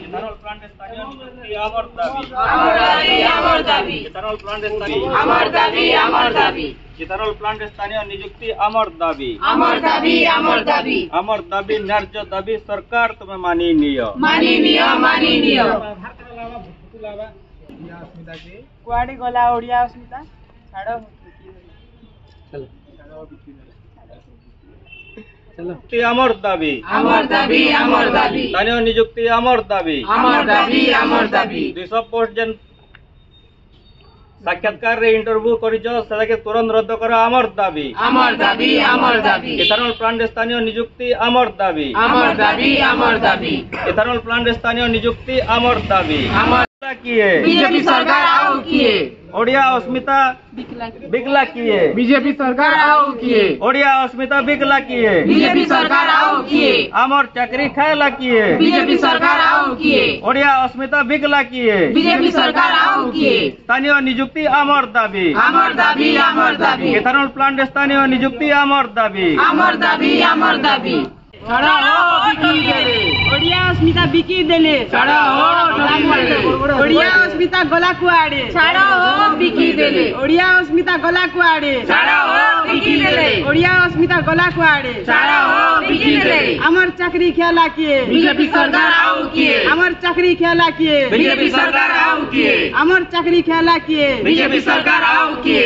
Ethanol প্লান্টের স্থানীয় নিযুক্তি আমার দাবি। ইথানল প্লান্টের স্থানীয় ইথানল প্লান্টের স্থানীয় নিযুক্তি আমার দাবি। আমার দাবি ন্যায্য দাবি সরকার তুমি মানি নিও। କୁଆଡେ ଗଲା ଓଡିଆ ଅସ୍ମିତା ଛାଡ আমার দাবি স্থানীয় নিযুক্তি আমার দাবি। 200 পোস্ট যেন সাক্ষাৎকার ইন্টারভিউ করেছ সেটাকে তুরন্ত রদ্দ করা আমার দাবি। ইথানল প্লান্টের স্থানীয় নিযুক্তি আমার দাবি। ইথানল প্লান্টের স্থানীয় নিযুক্তি আমার দাবি। बीजेपी सरकार आओ किए ओडिया अस्मिता बिगला किए। बीजेपी सरकार आओ किए ओडिया अस्मिता बिगला किए। बीजेपी सरकार आओ किए आमर चाकरी खायला किए। बीजेपी सरकार आओ किए ओडिया अस्मिता बिगला किए। बीजेपी सरकार आओ किए স্থানীয় নিযুক্তি আমার দাবি। ইথানল প্লান্টের স্থানীয় নিযুক্তি আমার দাবি। ओडिया अस्मिता बिकी देले ओडिया अस्मिता गला कुआड़े ओडिया अस्मिता गला कुआड़े ओडिया अस्मिता गला कुआड़े अमर चाकरी खेला किए बीजेपी सरकार आओ किए अमर चाकरी खेला किए बीजेपी सरकार आओ किए अमर चाकरी खेला किए बीजेपी सरकार आओ किए।